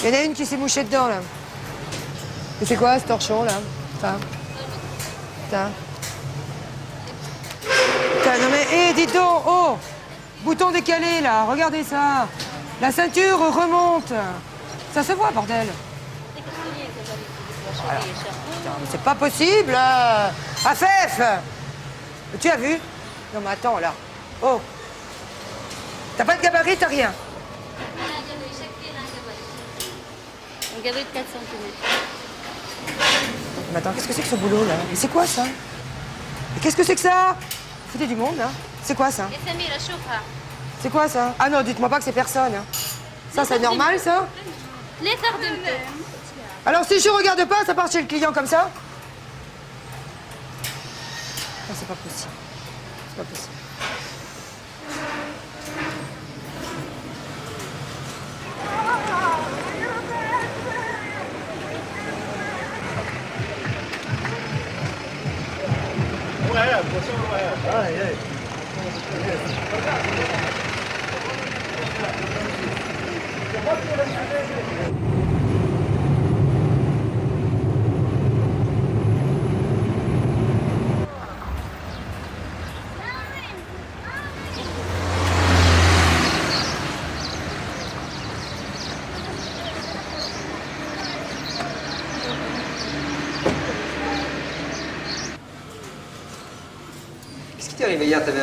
Il y en a une qui s'est mouchée dedans, là. Et c'est quoi, ce torchon, là? Ça. Ça. Putain, non mais, hé, dites donc, oh! Bouton décalé, là, regardez ça. La ceinture remonte. Ça se voit, bordel. Voilà. Putain, mais c'est pas possible. Afef! Tu as vu? Non, mais attends, là. Oh! T'as pas de gabarit, t'as rien. Un gabarit de 4 cm. Mais attends, qu'est-ce que c'est que ce boulot, là? Mais c'est quoi, ça? Mais qu'est-ce que c'est que ça? Foutez du monde, là. C'est quoi, ça? C'est quoi, ça? Ah non, dites-moi pas que c'est personne. Hein. Ça, c'est normal, ça? Alors, si je regarde pas, ça part chez le client comme ça? Non, c'est pas possible. C'est pas possible. Qu'est-ce qui t'est arrivé hier? T'avais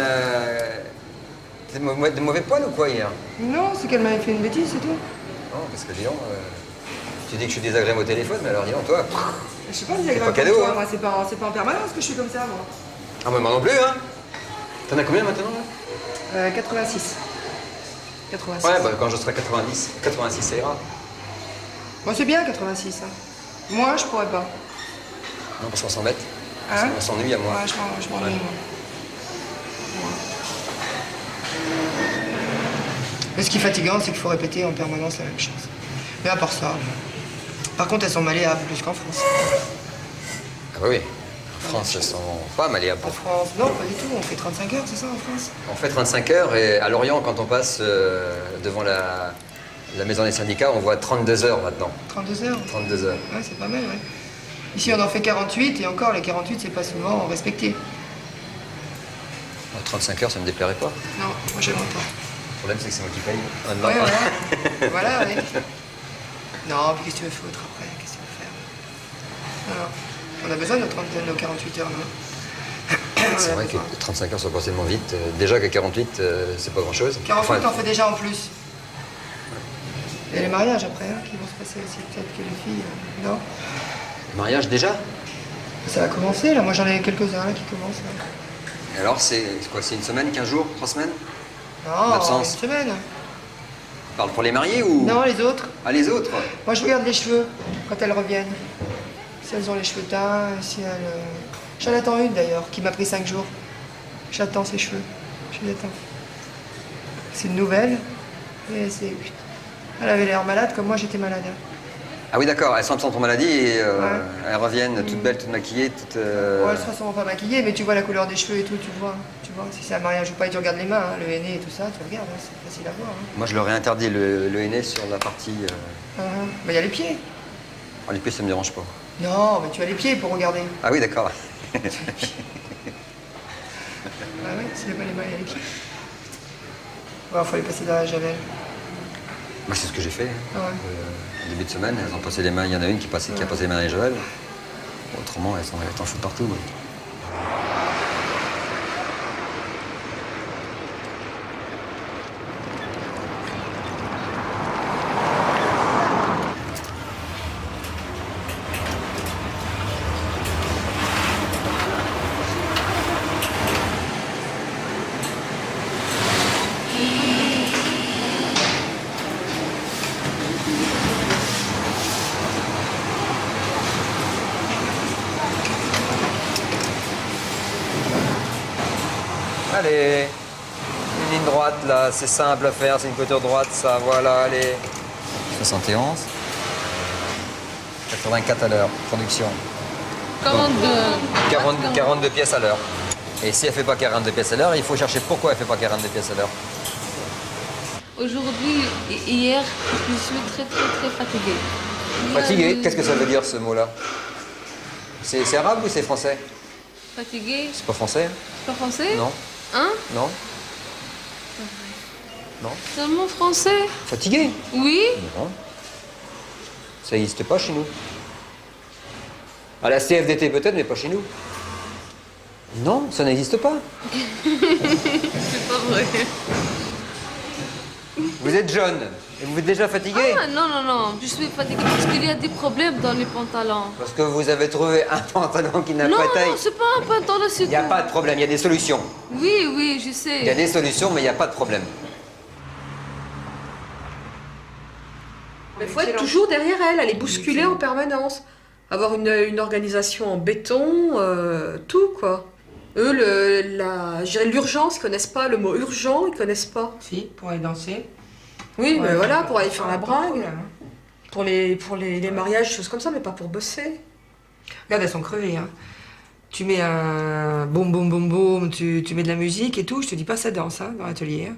de mauvais poils ou quoi hier? Non, c'est qu'elle m'avait fait une bêtise, c'est tout. Non, parce que dis donc, tu dis que je suis désagréable au téléphone, mais alors dis donc, toi. Je sais pas si c'est pas cadeau, toi. hein. Moi, c'est pas en permanence que je suis comme ça, moi. Ah, mais moi non plus, hein. T'en as combien maintenant là? 86. 86. Ouais, bah quand je serai 90, 86 ça ira. Moi, c'est bien, 86. Hein. Moi, je pourrais pas. Non, parce qu'on s'embête. Hein? On s'ennuie à moi. Ouais, je m'ennuie, moi. Mais ce qui est fatigant, c'est qu'il faut répéter en permanence la même chose. Mais à part ça, par contre, elles sont malléables plus qu'en France. Ah bah oui. En France, elles sont pas malléables. En France, non, pas du tout. On fait 35 heures, c'est ça, en France? On fait 35 heures et à Lorient, quand on passe devant la maison des syndicats, on voit 32 heures maintenant. 32 heures? 32 heures. Ouais, c'est pas mal, ouais. Ici, on en fait 48, et encore, les 48, c'est pas souvent respecté. 35 heures, ça me déplairait pas. Non, moi, j'aime autant. Le problème, c'est que c'est moi qui paye. Ouais, voilà. Voilà, oui. Non, puis qu'est-ce que tu veux foutre après? Qu'est-ce que tu veux faire? Non, non. On a besoin de nos 48 heures, non? C'est vrai que 35 heures sont passées tellement vite. Déjà que 48, c'est pas grand-chose. 48, Enfin, on fait déjà en plus. Et les mariages après, hein, qui vont se passer aussi. Peut-être que les filles, non? mariage déjà? Ça va commencer, là. Moi, j'en ai quelques-uns là, qui commencent. Là. Et alors, c'est quoi? C'est une semaine, 15 jours, 3 semaines? Non, L'absence. une semaine. Tu parles pour les mariés ou? Non, les autres. Ah, les autres? Moi, je regarde les cheveux quand elles reviennent. Si elles ont les cheveux teints, si elles... J'en attends une, d'ailleurs, qui m'a pris 5 jours. J'attends ses cheveux. Je les attends. C'est une nouvelle. Et c'est... Elle avait l'air malade, comme moi, j'étais malade. Ah oui, d'accord, elles sont absentes en maladie et Ouais. elles reviennent toutes belles, toutes maquillées, toutes... Ouais, elles ne sont pas maquillées, mais tu vois la couleur des cheveux et tout, tu vois. Tu vois, si c'est un mariage ou pas, et tu regardes les mains, hein, le henné et tout ça, tu regardes, hein, c'est facile à voir. Hein. Moi, je leur ai interdit le henné sur la partie... Mais il y a les pieds. Oh, les pieds, ça me dérange pas. Non, mais tu as les pieds pour regarder. Ah oui, d'accord. Ah ouais, s'il n'y a pas les mains, il y a les pieds. Ouais, faut les passer dans la javel. Moi, c'est ce que j'ai fait. Ah ouais. En début de semaine, elles ont passé les mains. Il y en a une qui a passé les mains dans les javel. Autrement, elles t'en foutent partout. Ouais. Allez, une ligne droite là, c'est simple à faire, c'est une couture droite, ça, voilà, allez. 71. 84 à l'heure, production. 42 pièces à l'heure. Et si elle fait pas 42 pièces à l'heure, il faut chercher pourquoi elle fait pas 42 pièces à l'heure. Aujourd'hui et hier, je suis très fatiguée. Fatigué, qu'est-ce que ça veut dire ce mot-là? C'est arabe ou c'est français? Fatiguée? C'est pas français? C'est pas français? Non. Hein? Non. Non. Seulement français? Fatigué? Oui. Non. Ça n'existe pas chez nous. À la CFDT peut-être, mais pas chez nous. Non, ça n'existe pas. C'est pas vrai. Vous êtes jeune et vous êtes déjà fatigué. Ah non, je suis fatiguée parce qu'il y a des problèmes dans les pantalons. Parce que vous avez trouvé un pantalon qui n'a Non, pas taille. non, c'est pas un pantalon, c'est Il n'y a tout. pas de problème, il y a des solutions. Oui, je sais. Il y a des solutions, mais il n'y a pas de problème. Il faut être toujours derrière elle, elle est bousculée en permanence. Avoir une organisation en béton, tout quoi. Eux, je dirais l'urgence, ils connaissent pas le mot urgent, ils connaissent pas. Si, pour aller danser. Oui, mais Ouais, voilà, pas- pour aller faire pas- la pas de bringue, problème, hein. pour les mariages, choses comme ça, mais pas pour bosser. Regarde, elles sont crevées. Hein. Tu mets un boum boum boum boum, tu mets de la musique et tout. Je te dis pas ça danse hein, dans l'atelier. Hein.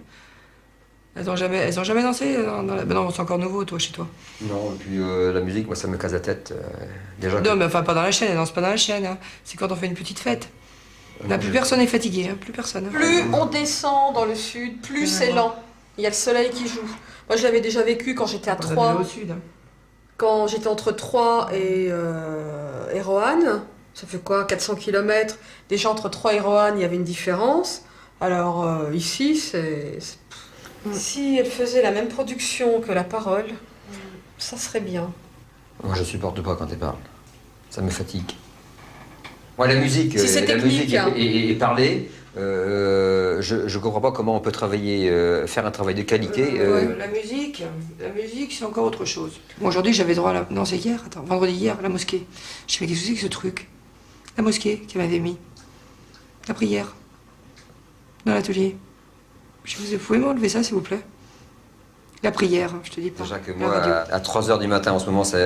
Elles ont jamais dansé dans la... Ben non, c'est encore nouveau toi chez toi. Non, et puis la musique, moi ça me casse la tête. Déjà. Non, mais enfin pas dans la chaîne, elles dansent pas dans la chaîne. Hein. C'est quand on fait une petite fête. Là, plus personne n'est fatigué, hein. Plus personne. Hein. Plus on descend dans le sud, plus c'est lent. Il y a le soleil qui joue. Moi, je l'avais déjà vécu quand j'étais à Vous avez Troyes. au sud. Hein. Quand j'étais entre Troyes et Roanne, ça fait quoi, 400 km. Déjà entre Troyes et Roanne, il y avait une différence. Alors ici, si elle faisait la même production que la parole, ça serait bien. Moi je supporte pas quand elle parle. Ça me fatigue. Moi la musique, Si c'est la technique, musique hein. et parler, je comprends pas comment on peut travailler, faire un travail de qualité. La musique, c'est encore autre chose. Bon, aujourd'hui, j'avais droit à la... Non, c'est hier, attends, vendredi hier, à la mosquée. Je sais, mais qu'est-ce que c'est que ce truc? La mosquée qui m'avait mis. La prière. Dans l'atelier. Vous pouvez m'enlever ça, s'il vous plaît? La prière, je te dis pas. Déjà que La moi, radio. à 3h du matin en ce moment, ça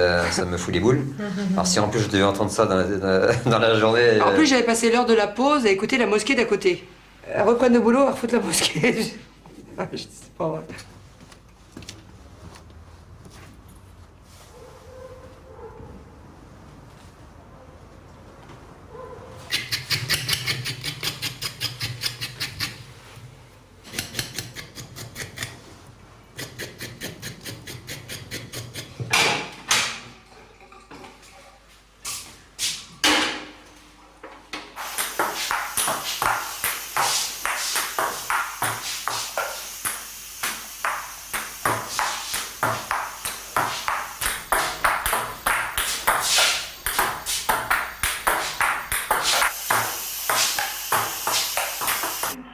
me fout les boules. Alors si en plus je devais entendre ça dans la journée... En plus, j'avais passé l'heure de la pause à écouter la mosquée d'à côté. Elle reprenne le boulot, elle refoute la mosquée. Je sais pas, ouais.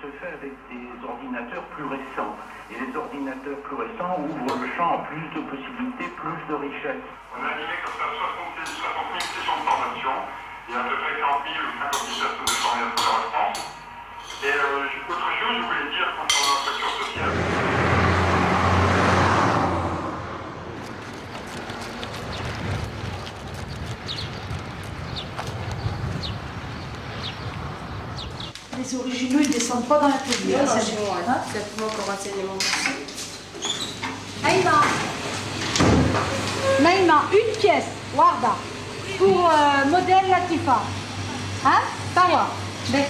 se fait avec des ordinateurs plus récents. Et les ordinateurs plus récents ouvrent le champ à plus de possibilités, plus de richesses. On a animé comme ça 60 000 sessions de formation et à peu près 40 000 ou 50 000 personnes de formées à travers la France. Et autre chose, je voulais dire concernant la facture sociale. Les originaux, ils descendent pas dans l'atelier. Non, Hein, chez moi, hein. exactement comme enseignement. Naïma. Naïma, une pièce, Warda, pour modèle Latifa. Hein? Tawa. Mais...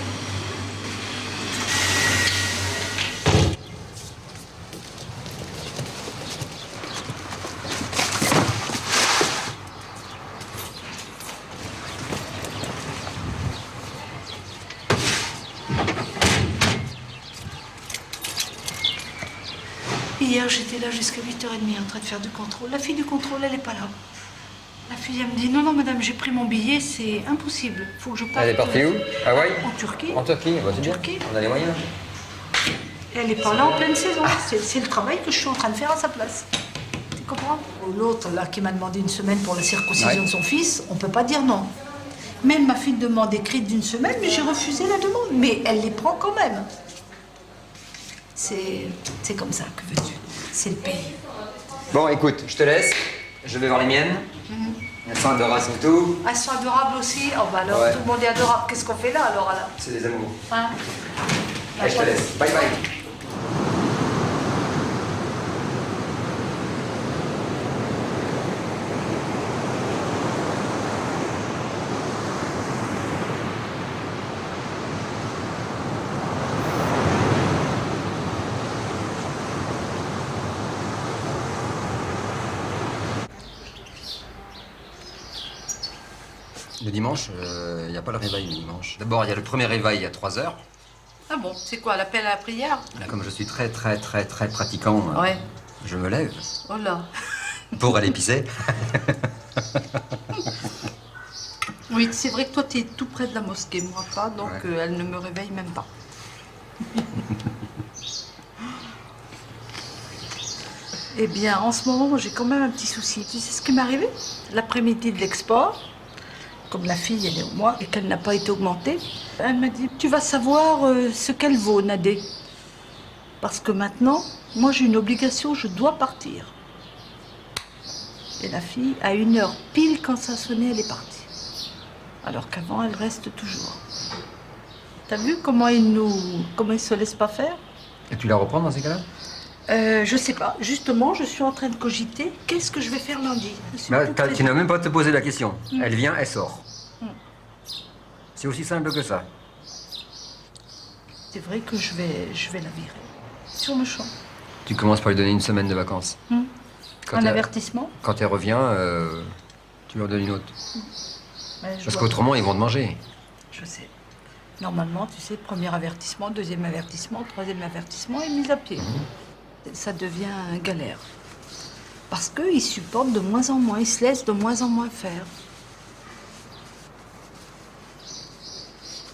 Hier, j'étais là jusqu'à 8h30 en train de faire du contrôle. La fille du contrôle, elle n'est pas là. La fille, elle me dit, non, non, madame, j'ai pris mon billet, c'est impossible. Faut que je parte. Elle est partie où? Hawaï? En Turquie. En Turquie, bah, c'est bien. Turquie. On a les moyens. Elle n'est pas là en pleine saison. C'est le travail que je suis en train de faire à sa place. Tu comprends? L'autre, là, qui m'a demandé une semaine pour la circoncision Ouais. de son fils, on ne peut pas dire non. Même ma fille demande écrite d'une semaine, mais j'ai refusé la demande. Mais elle les prend quand même. C'est comme ça, que veux-tu? C'est le pays. Bon, écoute, je te laisse. Je vais voir les miennes. Elles sont adorables et tout. Elles sont adorables aussi. Oh, bah alors, Ouais. tout le monde est adorable. Qu'est-ce qu'on fait là, alors là? C'est des amours. Hein? Allez, je te laisse. Bye bye. Le dimanche, il n'y a pas le réveil le dimanche. D'abord, il y a le premier réveil à 3 heures. Ah bon, c'est quoi, l'appel à la prière? Là, comme je suis très pratiquant, Ouais. je me lève Oh là. pour aller pisser. Oui, c'est vrai que toi, tu es tout près de la mosquée, moi pas, donc Ouais. elle ne me réveille même pas. Eh bien, en ce moment, j'ai quand même un petit souci. Tu sais ce qui m'est arrivé? L'après-midi de l'export, comme la fille, elle est au mois et qu'elle n'a pas été augmentée, elle m'a dit, tu vas savoir ce qu'elle vaut, Nadé. Parce que maintenant, moi, j'ai une obligation, je dois partir. Et la fille, à 1h pile quand ça sonnait, elle est partie. Alors qu'avant, elle reste toujours. T'as vu comment ils se laissent pas faire? Et tu la reprends dans ces cas-là? Je sais pas. Justement, je suis en train de cogiter. Qu'est-ce que je vais faire lundi? Je suis toute Tu n'as les- même pas à te poser la question. Elle vient, elle sort. C'est aussi simple que ça. C'est vrai que je vais la virer. Sur le champ. Tu commences par lui donner une semaine de vacances. Quand Un elle- avertissement. Quand elle revient, tu lui en donnes une autre. Ouais, je Parce dois- qu'autrement, ils vont te manger. Je sais. Normalement, tu sais, premier avertissement, deuxième avertissement, troisième avertissement et mise à pied. Ça devient galère. Parce qu'ils supportent de moins en moins, ils se laissent de moins en moins faire.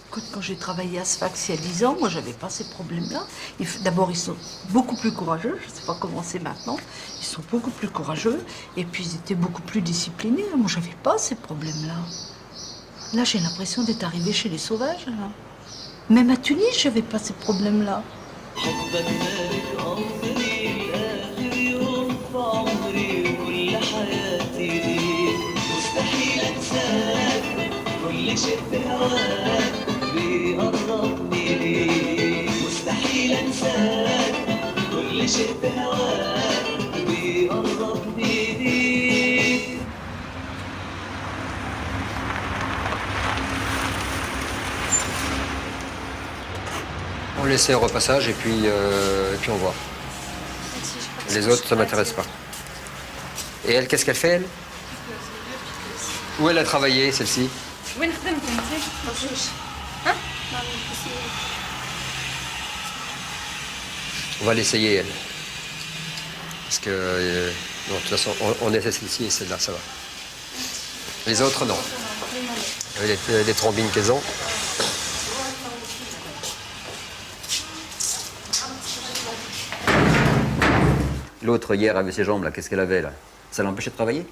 Écoute, quand j'ai travaillé à Sfax il y a 10 ans, moi, j'avais pas ces problèmes-là. D'abord, ils sont beaucoup plus courageux. Je sais pas comment c'est maintenant. Ils sont beaucoup plus courageux. Et puis, ils étaient beaucoup plus disciplinés. Moi, j'avais pas ces problèmes-là. Là, j'ai l'impression d'être arrivée chez les sauvages. Là. Même à Tunis, j'avais pas ces problèmes-là. حبك مالك أمري لآخر يوم في عمري وكل حياتي ليك مستحيل أنساك كل شيء بهواك بيقربني ليك مستحيل أنساك كل شيء بهواك بيقربني ليك On laisse au repassage et puis on voit. Les autres, ça m'intéresse pas. Et elle, qu'est-ce qu'elle fait, elle? Où elle a travaillé, celle-ci? On va l'essayer, elle. Parce que, non, de toute façon, on essaie celle-ci et celle-là, ça va. Les autres, non. Avec les trombines qu'elles ont. L'autre, hier, avait ses jambes, là. Qu'est-ce qu'elle avait, là? Ça l'empêchait de travailler?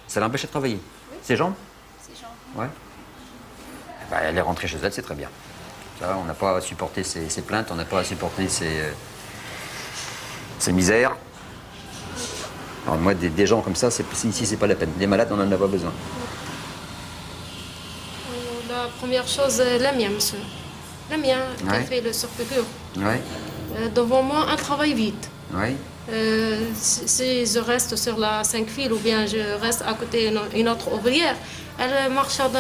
Ça l'empêchait de travailler? Ses jambes? Ses jambes. Ouais. Eh ben, elle est rentrée chez elle, c'est très bien. Ça va, on n'a pas à supporter ses plaintes, on n'a pas à supporter ses misères. Alors, moi, des gens comme ça, ici, c'est pas la peine. Des malades, on n'en a pas besoin. La première chose, la mienne, monsieur. La mienne, qui Ouais. fait le surpiqûre. Ouais, Devant moi, un travail vite. ouais. Si je reste sur la 5 fils ou bien je reste à côté une autre ouvrière, elle marche en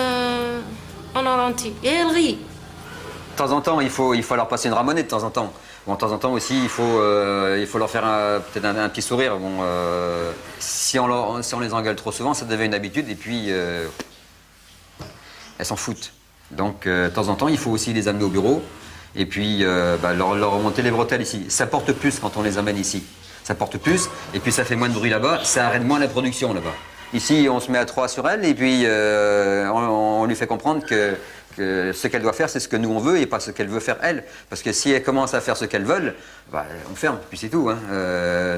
ralenti et elle rit. De temps en temps, il faut leur passer une ramonette de temps en temps. Bon, de temps en temps aussi, il faut leur faire peut-être un petit sourire. Bon, si on les engueule trop souvent, ça devient une habitude et puis elles s'en foutent. Donc, de temps en temps, il faut aussi les amener au bureau et puis leur remonter les bretelles ici. Ça porte plus quand on les amène ici. Ça porte plus et puis ça fait moins de bruit là-bas, ça arrête moins la production là-bas. Ici, on se met à 3 sur elle et puis on lui fait comprendre que ce qu'elle doit faire, c'est ce que nous on veut et pas ce qu'elle veut faire elle. Parce que si elle commence à faire ce qu'elles veulent, on ferme, puis c'est tout. Hein.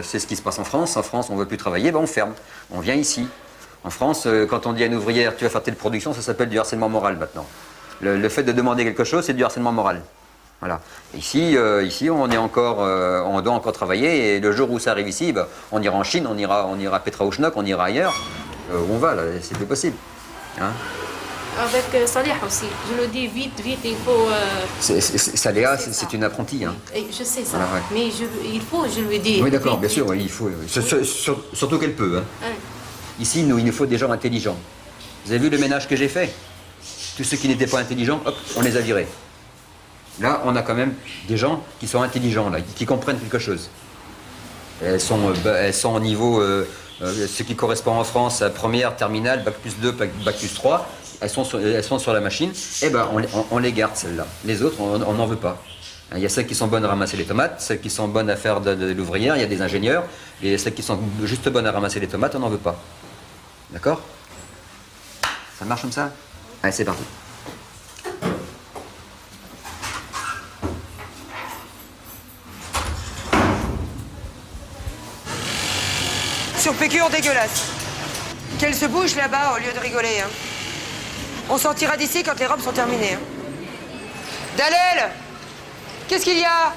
C'est ce qui se passe en France. En France, on ne veut plus travailler, on ferme. On vient ici. En France, quand on dit à une ouvrière, tu vas faire telle production, ça s'appelle du harcèlement moral maintenant. Le fait de demander quelque chose, c'est du harcèlement moral. Voilà. Ici, on est encore, on doit encore travailler et le jour où ça arrive ici, on ira en Chine, on ira à Petraouchnok, on ira ailleurs. Où on va là, c'est plus possible. Hein. Avec Salih aussi, je le dis vite, il faut... Saléa, c'est une apprentie. Hein. Je sais ça, Voilà, ouais. mais il faut, je lui dis... Oui, d'accord, vite, bien sûr, vite. oui, il faut. Surtout qu'elle peut. Hein. Ouais. Ici, il nous faut des gens intelligents. Vous avez vu le ménage que j'ai fait? Tous ceux qui n'étaient pas intelligents, hop, on les a virés. Là, on a quand même des gens qui sont intelligents, là, qui comprennent quelque chose. Elles sont au niveau ce qui correspond en France à première, terminale, bac plus 2, bac plus 3, elles sont sur la machine, et ben on les garde celles-là. Les autres, on n'en veut pas. Il y a celles qui sont bonnes à ramasser les tomates, celles qui sont bonnes à faire de l'ouvrière, il y a des ingénieurs, et celles qui sont juste bonnes à ramasser les tomates, on n'en veut pas. D'accord? Ça marche comme ça? Allez, c'est parti. Sur Pécure, dégueulasse. Qu'elle se bouge là-bas au lieu de rigoler. Hein. On sortira d'ici quand les robes sont terminées. Hein. Dalel, qu'est-ce qu'il y a?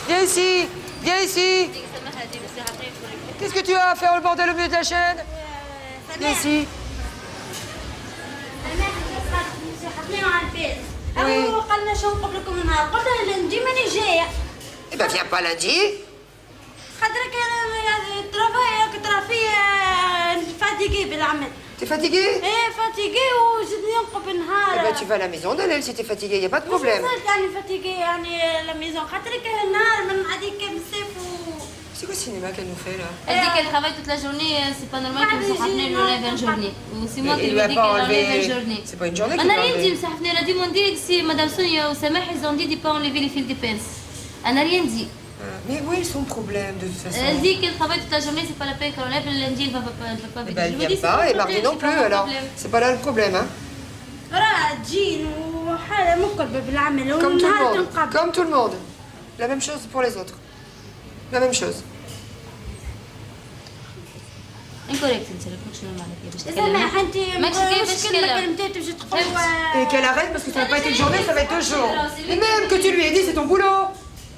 Viens ici, viens ici. Qu'est-ce que tu as à faire le bordel au milieu de la chaîne? Viens ici. Oui. Eh ben viens pas lundi. T'es fatigué? Eh ben tu vas à la maison Dalel si t'es fatigué, y a pas de problème. C'est quoi ce cinéma qu'elle nous fait là? Elle dit qu'elle travaille toute la journée, c'est pas normal que vous Sahafni lui enlève une journée. C'est moi qui lui ai dit qu'elle enlève une journée. C'est pas une journée qu'il أنا va rien enlever. dit, Sahafni, elle a demandé si Madame Sonia ou Samah, ils ont dit de pas enlever les fils de pince. Elle n'a rien dit. Mais où est son problème de toute façon? Elle dit qu'elle travaille toute la journée, c'est pas la peine qu'elle enlève, le lundi elle va pas Eh venir. ben, elle Je me vient dis, c'est pas, et mon mardi problème, non c'est plus, pas mon alors problème. c'est pas là le problème, hein. Comme tout le monde. La même chose pour les autres. La même chose. Incorrect انت لك مش نورمال كيفاش تتكلم ماكش كيفاش تتكلم Et qu'elle arrête parce que ça va pas être une journée, ça va être 2 jours. Et même que tu lui aies dit, c'est ton boulot.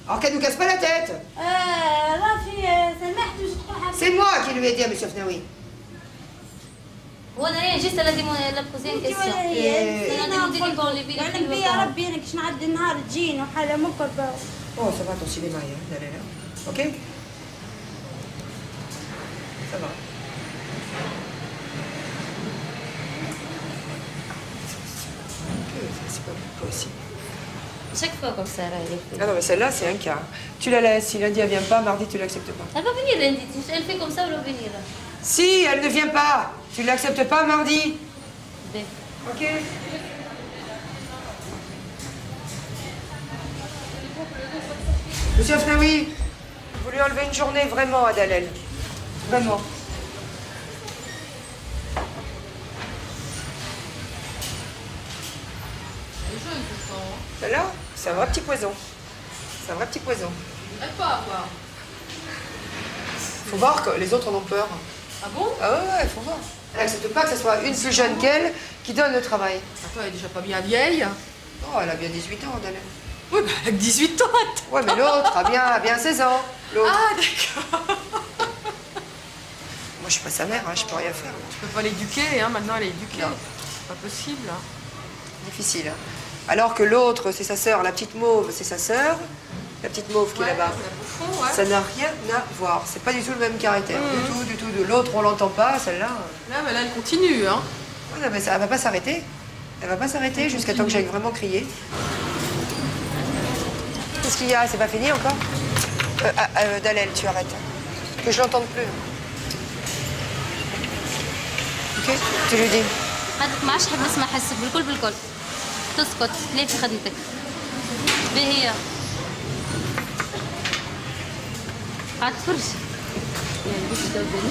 Alors qu'elle nous casse pas la tête. C'est moi qui lui ai dit à M. Fnaoui. وانا rien juste elle a demandé elle a posé une question elle a demandé de pas enlever les fils de pince. Oh, ça va ton cinéma, hein, Dalel, hein. Ok? Ça va. C'est pas possible. Chaque fois comme ça elle est fait. Ah non, mais celle-là, c'est un cas. Tu la laisses. Si lundi elle vient pas, mardi tu l'acceptes pas. Elle va venir lundi, elle fait comme ça elle va venir. Si elle ne vient pas, tu l'acceptes pas mardi. Ben. Ok? Monsieur Fnaoui, vous lui enlevez une journée vraiment à Dalel. Vraiment. Celle-là, c'est un vrai petit poison. C'est un vrai petit poison. Faut voir que les autres en ont peur. Ah bon? Ah ouais, faut voir. Elle n'accepte pas que ce soit une plus jeune qu'elle qui donne le travail. Attends, elle est déjà pas bien vieille. Oh, elle a bien 18 ans, Dalel. Oui, bah, avec 18 ans, attends. Ouais, mais l'autre a bien 16 ans. L'autre. Ah, d'accord. Moi, je suis pas sa mère, hein, je peux rien faire. Tu peux pas l'éduquer, hein, maintenant elle est éduquée. Non. C'est pas possible. Difficile. Hein. Alors que l'autre, c'est sa sœur, la petite mauve, c'est sa sœur. La petite mauve qui est là-bas. Ouais. Ça n'a rien à voir. C'est pas du tout le même caractère. Du tout. De l'autre, on l'entend pas, celle-là. Là, mais là, elle continue, hein. Ouais, non, mais ça, elle va pas s'arrêter. Elle va pas s'arrêter jusqu'à temps que j'aille vraiment crier. Qu'est-ce qu'il y a? C'est pas fini encore? Dalel, tu arrêtes. Que je l'entende plus. Ok? Tu lui dis. هذاك ما عادش حاب نسمع حسك بالكل تسكت ليه في خدمتك باهي هي قاعد تفرج يعني باش تدوري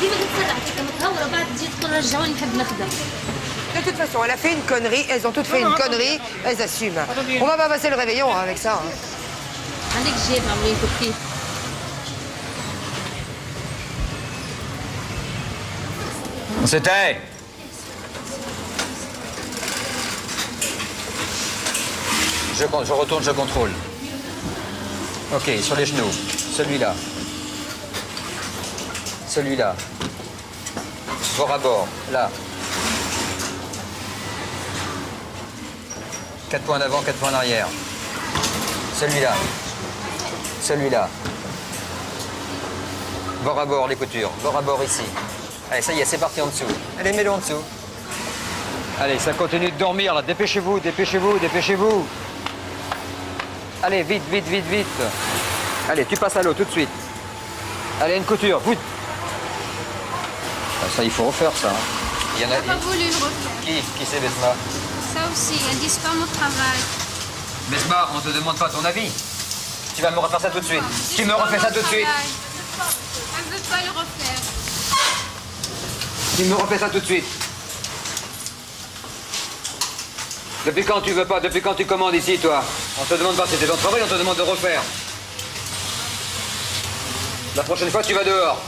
ديما تتسرع كيما متهوره بعد تجي تقول رجعوني نحب نخدم. De toute façon, elle a fait une connerie, elles ont toutes fait une connerie, elles assument. On va pas passer le réveillon hein, avec ça. Hein. عندك جيب عمليه فيه C'était. Je retourne, je contrôle. Ok, sur les genoux. Celui-là. Celui-là. Bord à bord, là. 4 points en avant, 4 points en arrière. Celui-là. Celui-là. Bord à bord, les coutures. Bord à bord ici. Allez, ça y est, c'est parti en dessous. Allez, mets-le en dessous. Allez, ça continue de dormir, là. Dépêchez-vous, dépêchez-vous, dépêchez-vous. Allez, vite, vite, vite, vite. Allez, tu passes à l'eau tout de suite. Allez, une couture, voûte. Ah, ça, il faut refaire ça. Hein. Il y en a Pas voulu le refaire. Qui c'est, Besma? Ça aussi, elles disent pas mon travail. Besma, on te demande pas ton avis. Tu vas me refaire ça tout de suite. Tu me refais ça tout de suite. Elle veut pas le refaire. Tu me refais ça tout de suite. Depuis quand tu veux pas? Depuis quand tu commandes ici, toi? On te demande pas si c'est ton travail, on te demande de refaire. La prochaine fois, tu vas dehors.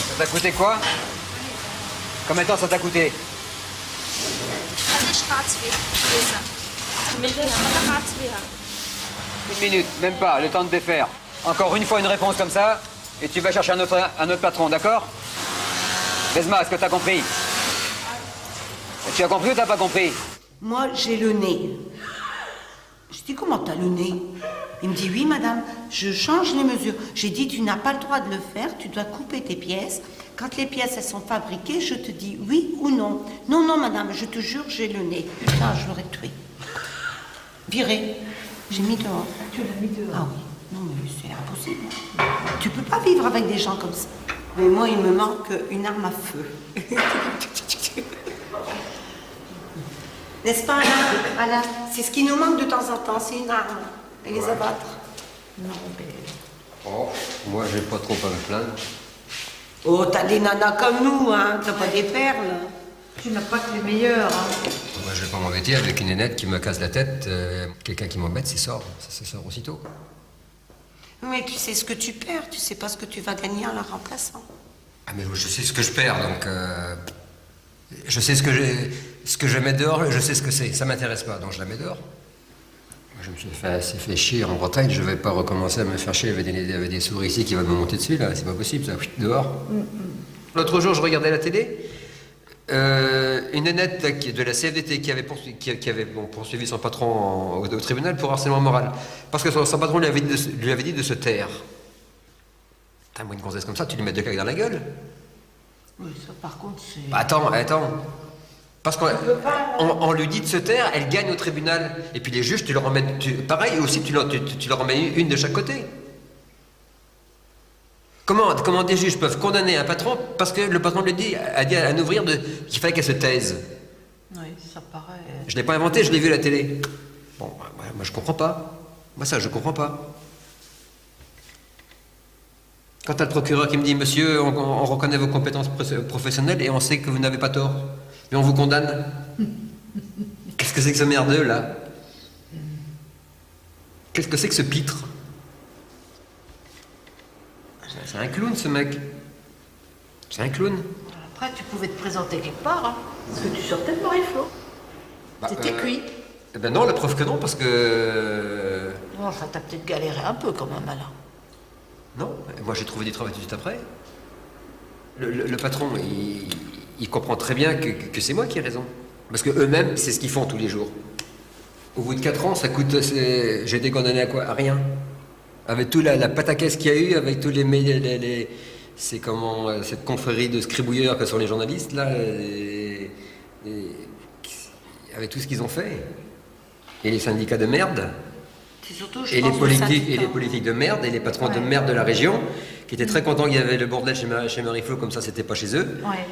Ça t'a coûté quoi? Combien de temps ça t'a coûté? Une minute, même pas, le temps de défaire. Encore une fois une réponse comme ça, et tu vas chercher un autre patron, d'accord? Besma, est-ce que t'as compris? Tu as compris ou t'as pas compris? Moi, j'ai le nez. Je dis, comment t'as le nez? Il me dit, oui, madame, je change les mesures. J'ai dit, tu n'as pas le droit de le faire, tu dois couper tes pièces. Quand les pièces, elles sont fabriquées, je te dis oui ou non. Non, non, madame, je te jure, j'ai le nez. Putain, je l'aurais tué. Viré. J'ai mis dehors. Tu l'as mis dehors. Ah oui. Non, mais c'est impossible. Tu peux pas vivre avec des gens comme ça. Mais moi, il me manque une arme à feu. N'est-ce pas, Alain? C'est ce qui nous manque de temps en temps, c'est une arme. Et les abattre. Non, mais... Oh, moi, j'ai pas trop à me plaindre. Oh, t'as des nanas comme nous, hein. T'as pas des perles. Tu n'as pas que les meilleurs. Hein. Moi, je vais pas m'embêter avec une nénette qui me casse la tête. Quelqu'un qui m'embête, ça sort aussitôt. Mais tu sais ce que tu perds, tu sais pas ce que tu vas gagner en la remplaçant. Ah, mais je sais ce que je perds, donc... je sais ce que je mets dehors, je sais ce que c'est. Ça m'intéresse pas, donc je la mets dehors. Moi, je me suis assez fait chier en Bretagne, je vais pas recommencer à me faire chier avec des souris ici qui vont me monter dessus, là. C'est pas possible, ça. Dehors. L'autre jour, je regardais la télé. Une nénette de la CFDT qui avait poursuivi son patron au tribunal pour harcèlement moral. Parce que son patron lui avait dit de se taire. Putain, moi, une gonzesse comme ça, tu lui mets deux claques dans la gueule. Oui, ça par contre, c'est... Bah, attends. Parce qu'on lui dit de se taire, elle gagne au tribunal. Et puis les juges, tu leur remets... pareil, aussi, tu leur remets une de chaque côté. Comment des juges peuvent condamner un patron parce que le patron lui a dit à un ouvrier qu'il fallait qu'elle se taise? Oui, ça paraît... Je ne l'ai pas inventé, je l'ai vu à la télé. Bon, moi je comprends pas. Moi ça, je comprends pas. Quand t'as le procureur qui me dit, monsieur, on reconnaît vos compétences professionnelles et on sait que vous n'avez pas tort, mais on vous condamne. Qu'est-ce que c'est que ce merdeux, là? Qu'est-ce que c'est que ce pitre? C'est un clown, ce mec. C'est un clown. Après, tu pouvais te présenter quelque part, hein, parce que tu sortais de Marie-Flo. T'étais cuit. Eh ben non, la preuve que non, parce que... Bon, ça t'a peut-être galéré un peu, quand même, Alain. Non, moi j'ai trouvé du travail tout de suite après. Le patron, il comprend très bien que c'est moi qui ai raison. Parce que eux-mêmes, c'est ce qu'ils font tous les jours. Au bout de 4 ans, ça coûte... J'ai été condamné à quoi? À rien. Avec toute la pataquès qu'il y a eu, avec tous c'est comment... cette confrérie de scribouilleurs que sont les journalistes, là, avec tout ce qu'ils ont fait. Et les syndicats de merde. Surtout, et les politiques de merde, et les patrons de merde de la région, qui étaient très contents qu'il y avait le bordel chez Marie-Flo, comme ça, c'était pas chez eux. Ouais.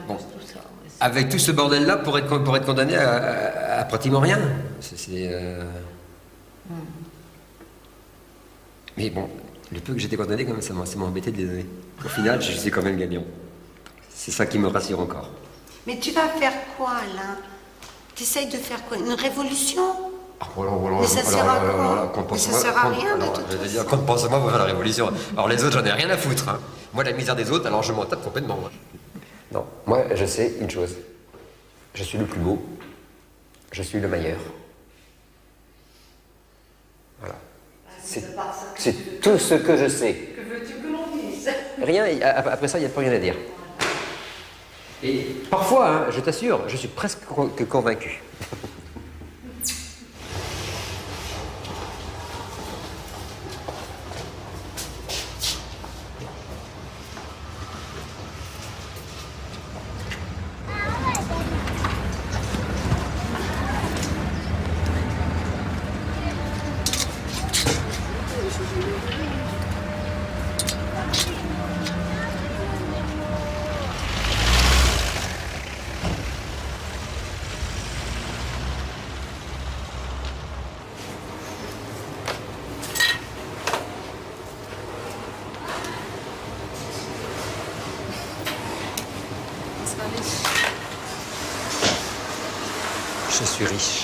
Bon, tout ça, avec tout ce bordel-là, pour être condamné à pratiquement rien. Mais bon, le peu que j'étais condamné, quand même, ça m'a embêté de les donner. Au final, je suis quand même gagnant. C'est ça qui me rassure encore. Mais tu vas faire quoi, Alain? T'essayes de faire quoi? Une révolution? Mais ça sert à quoi? Mais ça sert à rien, de toute façon. Je veux dire, compte pense à moi pour faire la révolution. Alors les autres, j'en ai rien à foutre. Hein. Moi, la misère des autres, alors je m'en tape complètement. Moi. Non, moi, je sais une chose. Je suis le plus beau. Je suis le meilleur. Voilà. C'est tout ce que je sais. Que veux-tu que l'on dise? Rien, après ça, il n'y a plus rien à dire. Et parfois, hein, je t'assure, je suis presque convaincu. Je suis riche.